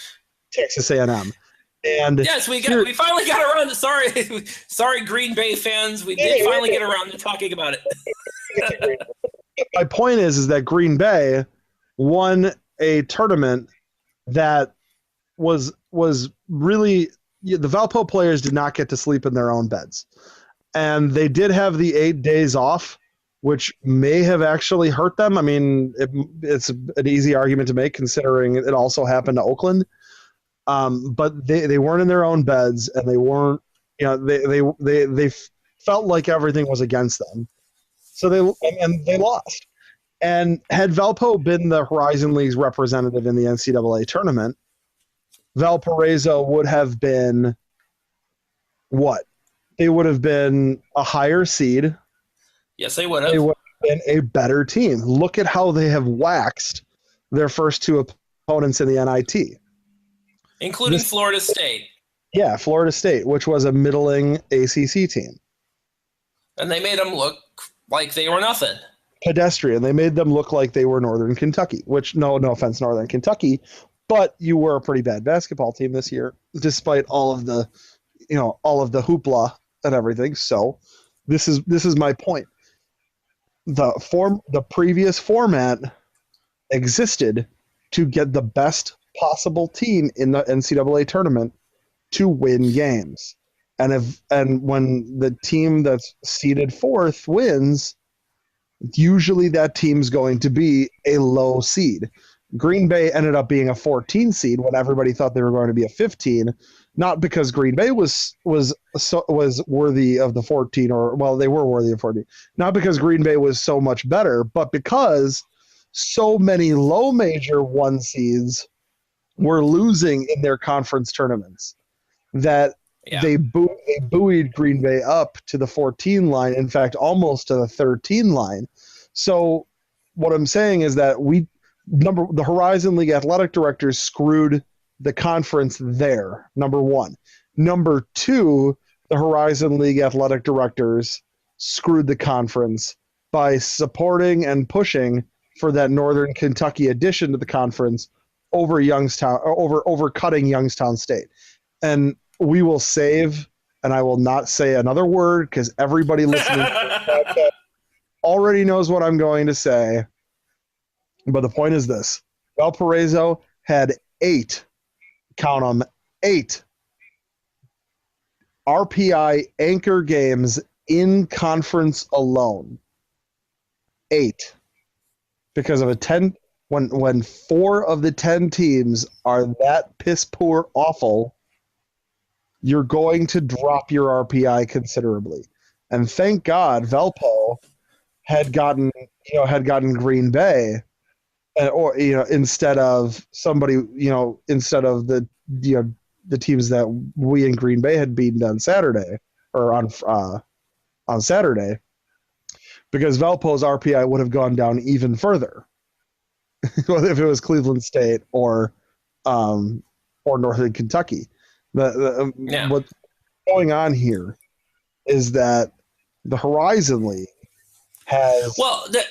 Speaker 2: Texas A&M. And
Speaker 1: yes, we finally got around to sorry Green Bay fans, we did finally get around to talking about it.
Speaker 2: My point is that Green Bay won a tournament that was really, the Valpo players did not get to sleep in their own beds. And they did have the 8 days off, which may have actually hurt them. I mean, it's an easy argument to make considering it also happened to Oakland. But they weren't in their own beds, and they weren't, they felt like everything was against them. So they lost. And had Valpo been the Horizon League's representative in the NCAA tournament, Valparaiso would have been what? They would have been a higher seed.
Speaker 1: Yes, they would have.
Speaker 2: They would have been a better team. Look at how they have waxed their first two opponents in the NIT.
Speaker 1: Including Florida State.
Speaker 2: Yeah, Florida State, which was a middling ACC team.
Speaker 1: And they made them look like they were nothing.
Speaker 2: Pedestrian. They made them look like they were Northern Kentucky, which, no offense, Northern Kentucky, but you were a pretty bad basketball team this year, despite all of the hoopla and everything. So this is my point. The previous format existed to get the best possible team in the NCAA tournament to win games. And when the team that's seeded fourth wins, usually that team's going to be a low seed. Green Bay ended up being a 14 seed when everybody thought they were going to be a 15, not because Green Bay was worthy of the 14, or well, they were worthy of 14. Not because Green Bay was so much better, but because so many low major 1 seeds were losing in their conference tournaments that they buoyed Green Bay up to the 14 line, in fact, almost to the 13 line. So what I'm saying is that the Horizon League athletic directors screwed the conference there, number one. Number two, the Horizon League athletic directors screwed the conference by supporting and pushing for that Northern Kentucky addition to the conference over Youngstown, over cutting Youngstown State. And we will save, and I will not say another word because everybody listening to this podcast already knows what I'm going to say. But the point is this. Valparaiso had 8, count them, 8 RPI anchor games in conference alone. 8. Because of a 10, when 4 of the 10 teams are that piss poor awful, you're going to drop your RPI considerably. And thank God Valpo had gotten Green Bay, or instead of somebody, instead of the teams that we in Green Bay had beaten on Saturday, or on Saturday, because Valpo's RPI would have gone down even further if it was Cleveland State or Northern Kentucky. What's going on here is that the HoriZone League has made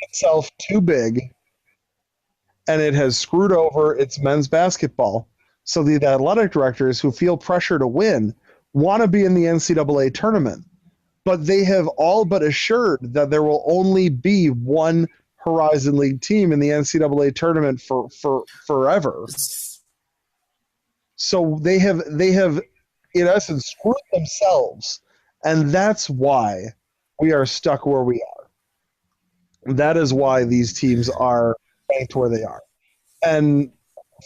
Speaker 2: itself too big, and it has screwed over its men's basketball. So the athletic directors who feel pressure to win want to be in the NCAA tournament, but they have all but assured that there will only be one HoriZone League team in the NCAA tournament for forever. So they have in essence screwed themselves, and that's why we are stuck where we are. That is why these teams are ranked where they are. And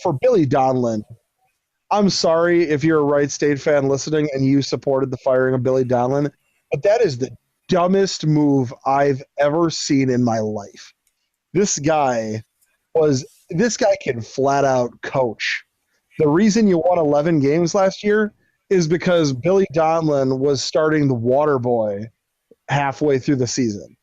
Speaker 2: for Billy Donlin, I'm sorry if you're a Wright State fan listening and you supported the firing of Billy Donlin, but that is the dumbest move I've ever seen in my life. This guy can flat out coach. The reason you won 11 games last year is because Billy Donlin was starting the water boy halfway through the season.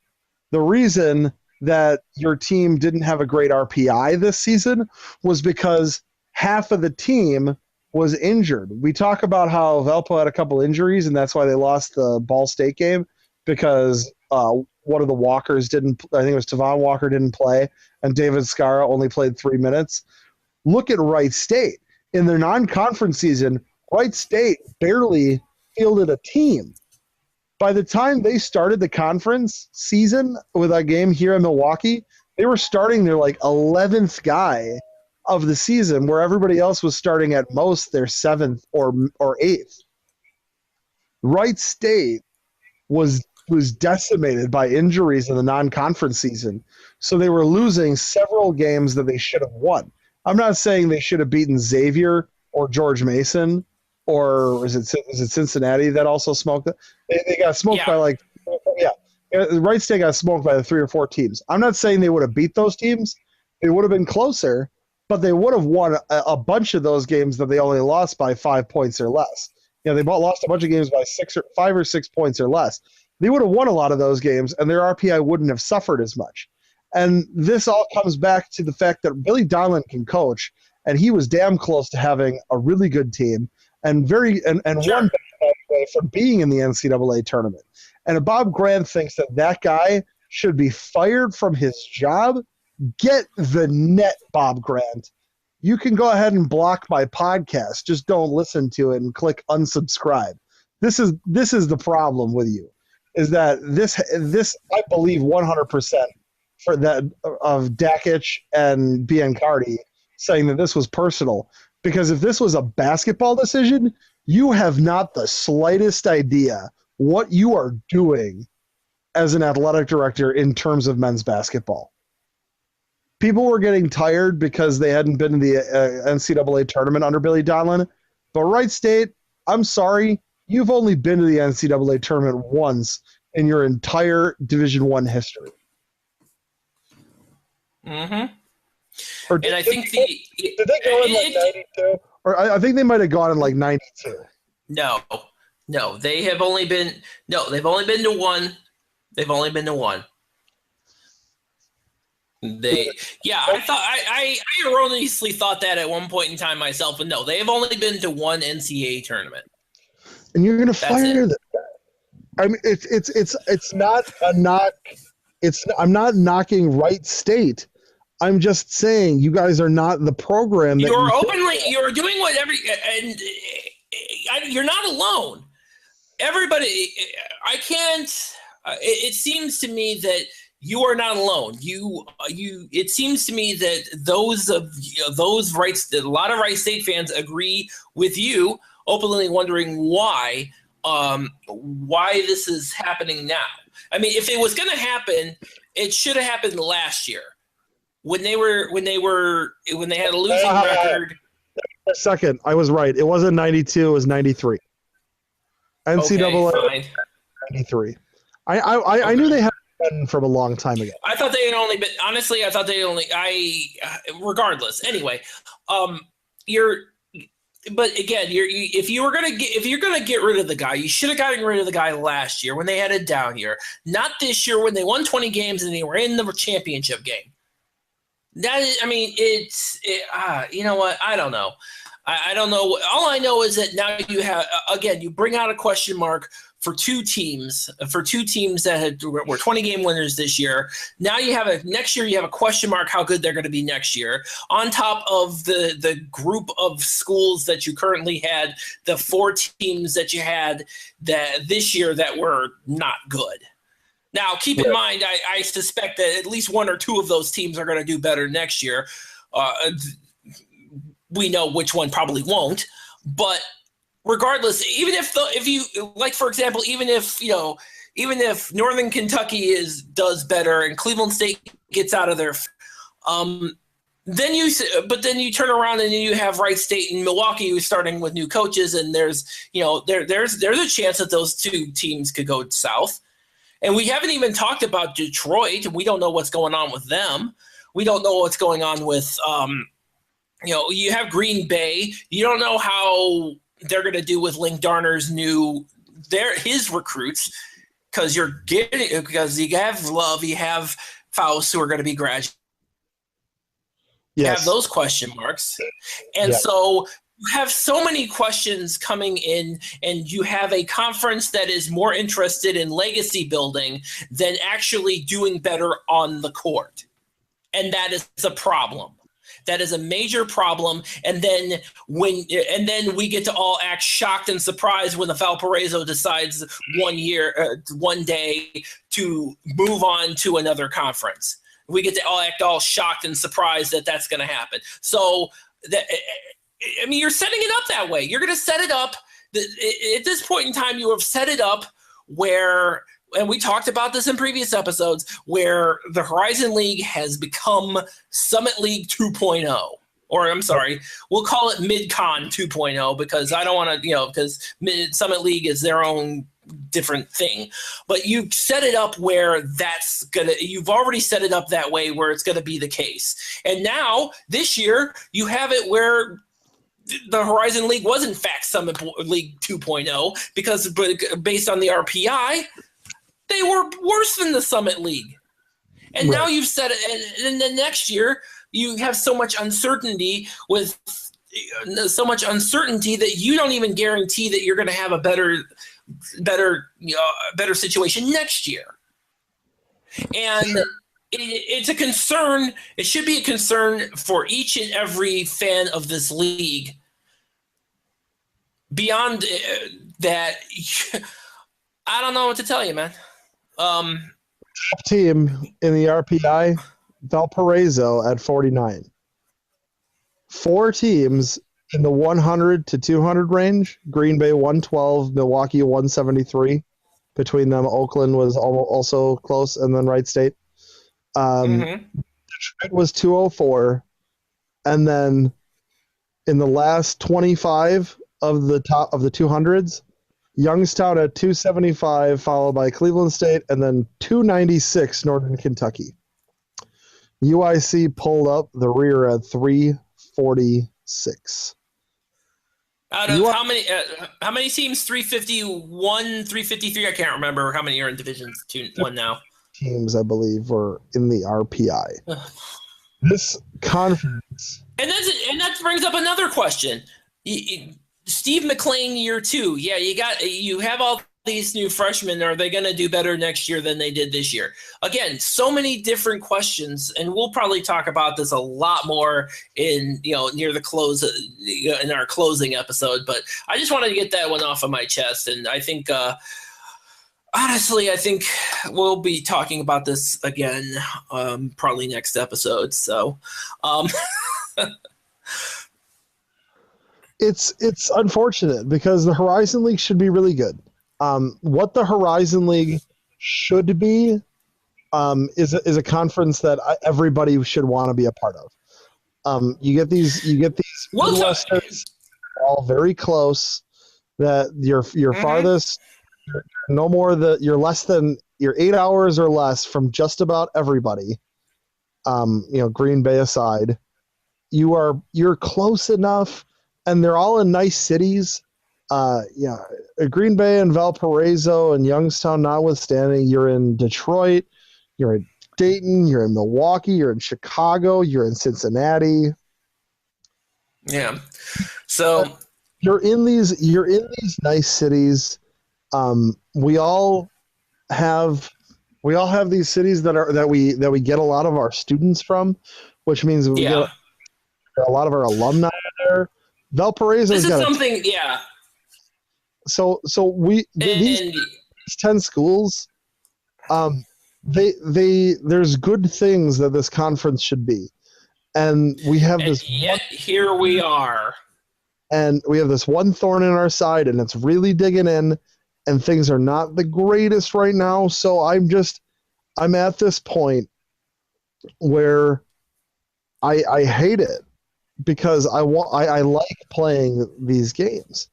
Speaker 2: The reason that your team didn't have a great RPI this season was because half of the team was injured. We talk about how Valpo had a couple injuries, and that's why they lost the Ball State game, because one of the Walkers didn't – I think it was Tavon Walker didn't play, and David Scara only played 3 minutes. Look at Wright State. In their non-conference season, Wright State barely fielded a team. By the time they started the conference season with a game here in Milwaukee, they were starting their 11th guy of the season, where everybody else was starting at most their 7th or 8th. Wright State was decimated by injuries in the non-conference season, so they were losing several games that they should have won. I'm not saying they should have beaten Xavier or George Mason, or is it Cincinnati that also smoked? They got smoked by Wright State got smoked by the 3 or 4 teams. I'm not saying they would have beat those teams. It would have been closer, but they would have won a bunch of those games that they only lost by 5 points or less. They lost a bunch of games by 5 or 6 points or less. They would have won a lot of those games, and their RPI wouldn't have suffered as much. And this all comes back to the fact that Billy Donlin can coach, and he was damn close to having a really good team, and sure. One way from being in the NCAA tournament. And if Bob Grant thinks that guy should be fired from his job, get the net, Bob Grant. You can go ahead and block my podcast. Just don't listen to it and click unsubscribe. This is the problem with you, is that this I believe 100% for that of Dakic and Biancardi saying that this was personal. Because if this was a basketball decision, you have not the slightest idea what you are doing as an athletic director in terms of men's basketball. People were getting tired because they hadn't been to the NCAA tournament under Billy Donlin. But Wright State, I'm sorry, you've only been to the NCAA tournament once in your entire Division I history.
Speaker 1: Mm-hmm.
Speaker 2: Did they go in 92? Or I think they might have gone in 92.
Speaker 1: No, they've only been to one. They've only been to one. I erroneously thought that at one point in time myself, but no, they have only been to one NCAA tournament.
Speaker 2: And you're going to fire them. I mean, it's not a knock. I'm not knocking Wright State. I'm just saying you guys are not the program. That
Speaker 1: you're doing whatever, and you're not alone. Everybody, I can't. It seems to me that you are not alone. It seems to me that a lot of Wright State fans agree with you, openly wondering why this is happening now. I mean, if it was going to happen, it should have happened last year when they had a losing record.
Speaker 2: A second, I was right. It wasn't 92. It was 93. NCAA.
Speaker 1: Okay,
Speaker 2: 93. I knew they had been from a long time ago.
Speaker 1: I thought they had only been. Honestly, I thought they only. Regardless. Anyway, you're. But again, if you're gonna get rid of the guy, you should have gotten rid of the guy last year when they had a down year, not this year when they won 20 games and they were in the championship game. That is, I mean, you know what? I don't know. I don't know. All I know is that now you have you bring out a question mark for two teams that were 20-game winners this year. Now next year you have a question mark how good they're going to be next year. On top of the group of schools that you currently had, the 4 teams that you had this year that were not good. Now, keep in mind, I suspect that at least 1 or 2 of those teams are going to do better next year. We know which one probably won't, but regardless, even if you like, for example, even if Northern Kentucky does better and Cleveland State gets out of there, then you turn around and you have Wright State and Milwaukee who's starting with new coaches, and there's a chance that those 2 teams could go south. And we haven't even talked about Detroit. We don't know what's going on with them. We don't know what's going on with you have Green Bay. You don't know how they're going to do with Link Darner's his recruits, because you have Love, you have Faust who are going to be graduating. You have those question marks. And so you have so many questions coming in, and you have a conference that is more interested in legacy building than actually doing better on the court. And that is a problem. That is a major problem. And then we get to all act shocked and surprised when the Valparaiso decides one day to move on to another conference. We get to all act all shocked and surprised that that's going to happen. So you're setting it up that way. You're going to set it up. At this point in time, you have set it up where, and we talked about this in previous episodes, where the HoriZone League has become Summit League 2.0. Or I'm sorry, we'll call it Mid-Con 2.0 because I don't want to, because Summit League is their own different thing. But you've set it up where you've already set it up that way where it's going to be the case. And now, this year, you have it where the HoriZone League was in fact Summit League 2.0 because based on the RPI, they were worse than the Summit League. And now you've said it, and then next year you have so much uncertainty that you don't even guarantee that you're going to have a better situation next year. And it's a concern. It should be a concern for each and every fan of this league. Beyond that, I don't know what to tell you, man.
Speaker 2: Top team in the RPI, Valparaiso at 49. 4 teams in the 100 to 200 range. Green Bay 112, Milwaukee 173. Between them, Oakland was also close, and then Wright State. Detroit was 204, and then in the last 25 of the top of the 200s, Youngstown at 275, followed by Cleveland State, and then 296 Northern Kentucky. UIC pulled up the rear at 346.
Speaker 1: Out of how many teams? 351, 353. I can't remember how many are in Division 1 now.
Speaker 2: Teams, I believe, were in the RPI. This conference,
Speaker 1: and that brings up another question. Steve McLean year 2. Yeah, you have all these new freshmen. Are they going to do better next year than they did this year? Again, so many different questions, and we'll probably talk about this a lot more in near the close in our closing episode. But I just wanted to get that one off of my chest, and I think. Honestly, I think we'll be talking about this again probably next episode. So,
Speaker 2: it's unfortunate because the HoriZone League should be really good. What the HoriZone League should be is a conference that everybody should want to be a part of. You get these Midwesterners all very close. That your farthest you're 8 hours or less from just about everybody. Green Bay aside, you're close enough, and they're all in nice cities. Green Bay and Valparaiso and Youngstown notwithstanding, you're in Detroit, you're in Dayton, you're in Milwaukee, you're in Chicago, you're in Cincinnati.
Speaker 1: Yeah. So
Speaker 2: you're in these nice cities. We all have these cities that we get a lot of our students from, which means we get a lot of our alumni there. Valparaiso's got
Speaker 1: something,
Speaker 2: So these 10 schools, there's good things that this conference should be, and we have
Speaker 1: here we are,
Speaker 2: and we have this one thorn in our side, and it's really digging in, and things are not the greatest right now. So I'm at this point where I hate it because I like playing these games,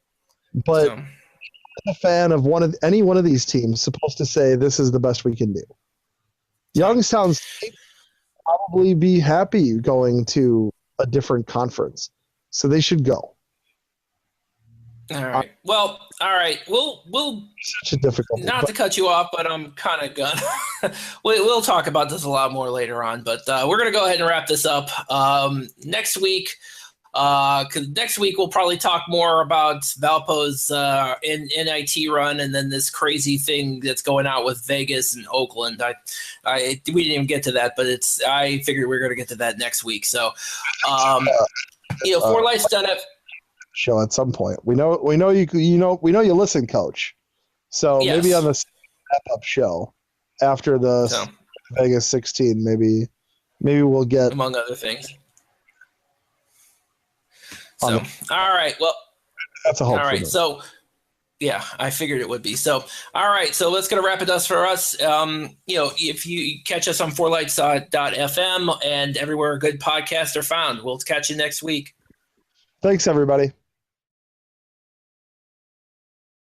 Speaker 2: but I'm a fan of any one of these teams supposed to say this is the best we can do. Youngstown State will probably be happy going to a different conference, so they should go.
Speaker 1: All right. Well, all right. We'll
Speaker 2: such a difficult.
Speaker 1: Not to cut you off, but I'm kind of gonna. We'll talk about this a lot more later on, but we're gonna go ahead and wrap this up next week. Because next week we'll probably talk more about Valpo's NIT run, and then this crazy thing that's going out with Vegas and Oakland. We didn't even get to that, but I figured we were gonna get to that next week. So, For Life's done it.
Speaker 2: Show at some point. We know you listen, Coach. So maybe on the wrap-up show after the Vegas 16, maybe we'll get,
Speaker 1: among other things. So all right, well,
Speaker 2: that's a hope.
Speaker 1: All right, so I figured it would be. So all right, so let's gonna wrap it up for us. If you catch us on fourlights.fm and everywhere good podcasts are found, we'll catch you next week.
Speaker 2: Thanks, everybody.